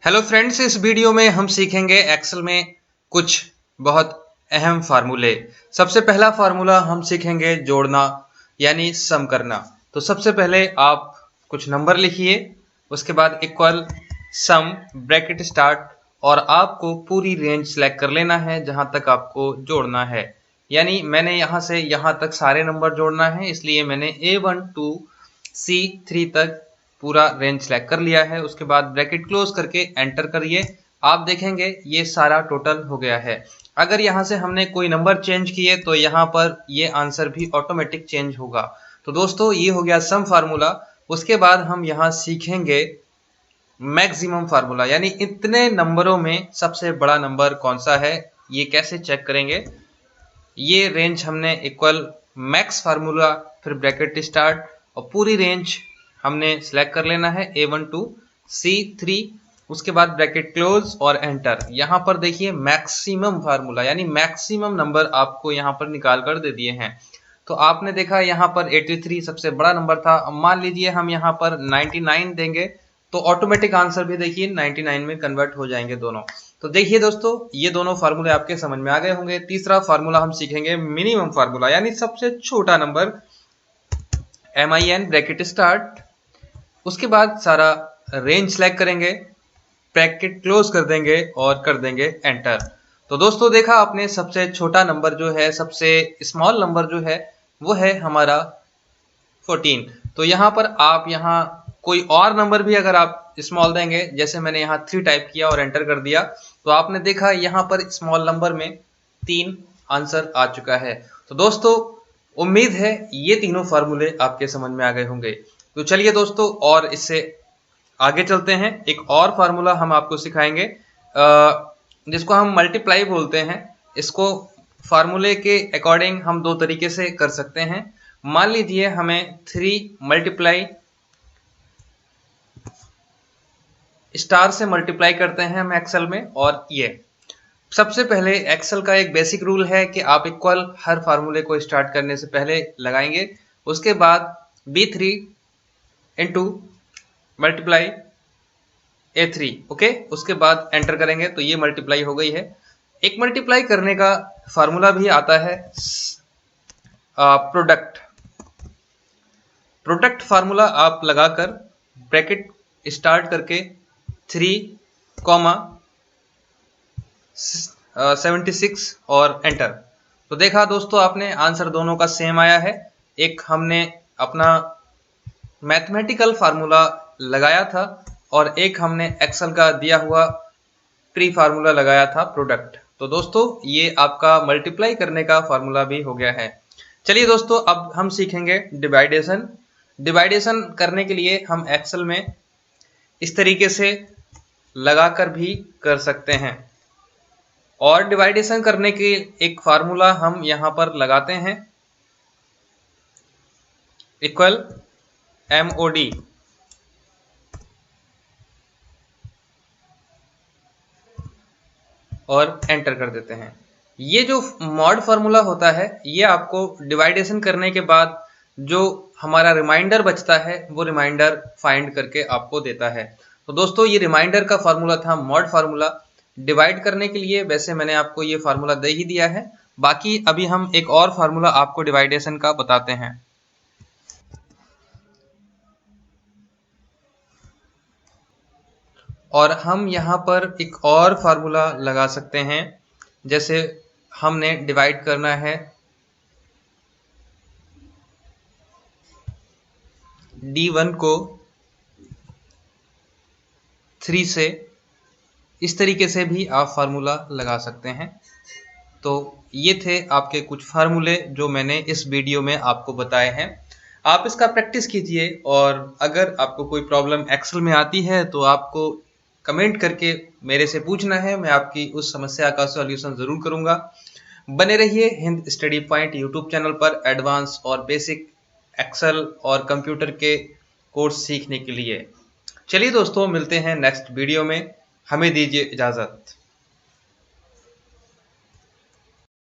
Hello friends, इस video में हम सीखेंगे एक्सेल में कुछ बहुत अहम फार्मूले। सबसे पहला फार्मूला हम सीखेंगे जोड़ना यानी सम करना। तो सबसे पहले आप कुछ नंबर लिखिए, उसके बाद इक्वल सम ब्रैकेट स्टार्ट और आपको पूरी रेंज सेलेक्ट कर लेना है जहां तक आपको जोड़ना है। यानी मैंने यहां से यहां तक सारे नंबर जोड़ना है, इसलिए मैंने A1 to C3 तक पूरा रेंज सेलेक्ट कर लिया है। उसके बाद ब्रैकेट क्लोज करके एंटर करिए। आप देखेंगे ये सारा टोटल हो गया है। अगर यहाँ से हमने कोई नंबर चेंज किए तो यहाँ पर ये आंसर भी ऑटोमेटिक चेंज होगा। तो दोस्तों ये हो गया सम फार्मूला। उसके बाद हम यहाँ सीखेंगे मैक्सिमम फार्मूला, यानी इतने नंबरों में सबसे बड़ा नंबर कौन सा है, ये कैसे चेक करेंगे। ये रेंज हमने इक्वल मैक्स फार्मूला फिर ब्रैकेट स्टार्ट और पूरी रेंज हमने सेलेक्ट कर लेना है A1 to C3। उसके बाद ब्रैकेट क्लोज और एंटर। यहाँ पर देखिए मैक्सिमम फार्मूला यानी मैक्सिमम नंबर आपको यहाँ पर निकाल कर दे दिए हैं। तो आपने देखा यहाँ पर 83 सबसे बड़ा नंबर था। अब मान लीजिए हम यहाँ पर 99 देंगे तो ऑटोमेटिक आंसर भी देखिए 99 में कन्वर्ट हो जाएंगे दोनों। तो देखिए दोस्तों, ये दोनों फार्मूले आपके समझ में आ गए होंगे। तीसरा फार्मूला हम सीखेंगे मिनिमम फार्मूला यानी सबसे छोटा नंबर MIN ब्रैकेट स्टार्ट। उसके बाद सारा रेंज सेलेक्ट करेंगे, ब्रैकेट क्लोज कर देंगे और कर देंगे एंटर। तो दोस्तों देखा आपने, सबसे छोटा नंबर जो है, सबसे स्मॉल नंबर जो है वो है हमारा 14। तो यहाँ पर आप यहाँ कोई और नंबर भी अगर आप स्मॉल देंगे, जैसे मैंने यहाँ 3 टाइप किया और एंटर कर दिया, तो आपने देखा यहाँ पर स्मॉल नंबर में 3 आंसर आ चुका है। तो दोस्तों उम्मीद है ये तीनों फार्मूले आपके समझ में आ गए होंगे। तो चलिए दोस्तों और इससे आगे चलते हैं। एक और फार्मूला हम आपको सिखाएंगे जिसको हम मल्टीप्लाई बोलते हैं। इसको फार्मूले के अकॉर्डिंग हम दो तरीके से कर सकते हैं। मान लीजिए हमें 3 मल्टीप्लाई स्टार से मल्टीप्लाई करते हैं हम एक्सेल में। और ये सबसे पहले एक्सेल का एक बेसिक रूल है कि आप इक्वल हर फार्मूले को स्टार्ट करने से पहले लगाएंगे। उसके बाद B3 into multiply A3, okay. उसके बाद एंटर करेंगे तो ये मल्टीप्लाई हो गई है। एक मल्टीप्लाई करने का फार्मूला भी आता है प्रोडक्ट फार्मूला। आप लगाकर ब्रैकेट स्टार्ट करके 3,76 और एंटर। तो देखा दोस्तों आपने, आंसर दोनों का सेम आया है। एक हमने अपना मैथमेटिकल फार्मूला लगाया था और एक हमने एक्सेल का दिया हुआ प्री फार्मूला लगाया था प्रोडक्ट। तो दोस्तों ये आपका मल्टीप्लाई करने का फार्मूला भी हो गया है। चलिए दोस्तों अब हम सीखेंगे डिवाइडेशन। डिवाइडेशन करने के लिए हम एक्सेल में इस तरीके से लगाकर भी कर सकते हैं। और डिवाइडेशन करने के एक फार्मूला हम यहाँ पर लगाते हैं, इक्वल MOD और एंटर कर देते हैं। ये जो मॉड फार्मूला होता है ये आपको डिवाइडेशन करने के बाद जो हमारा रिमाइंडर बचता है वो रिमाइंडर फाइंड करके आपको देता है। तो दोस्तों ये रिमाइंडर का फार्मूला था मॉड फार्मूला। डिवाइड करने के लिए वैसे मैंने आपको ये फार्मूला दे ही दिया है। बाकी अभी हम एक और फार्मूला आपको डिवाइडेशन का बताते हैं। और हम यहाँ पर एक और फार्मूला लगा सकते हैं। जैसे हमने डिवाइड करना है D1 को 3 से, इस तरीके से भी आप फार्मूला लगा सकते हैं। तो ये थे आपके कुछ फार्मूले जो मैंने इस वीडियो में आपको बताए हैं। आप इसका प्रैक्टिस कीजिए और अगर आपको कोई प्रॉब्लम एक्सेल में आती है तो आपको कमेंट करके मेरे से पूछना है, मैं आपकी उस समस्या का सॉल्यूशन ज़रूर करूँगा। बने रहिए Hind study point YouTube channel पर एडवांस और बेसिक एक्सेल और कंप्यूटर के कोर्स सीखने के लिए। चलिए दोस्तों मिलते हैं नेक्स्ट वीडियो में, हमें दीजिए इजाज़त।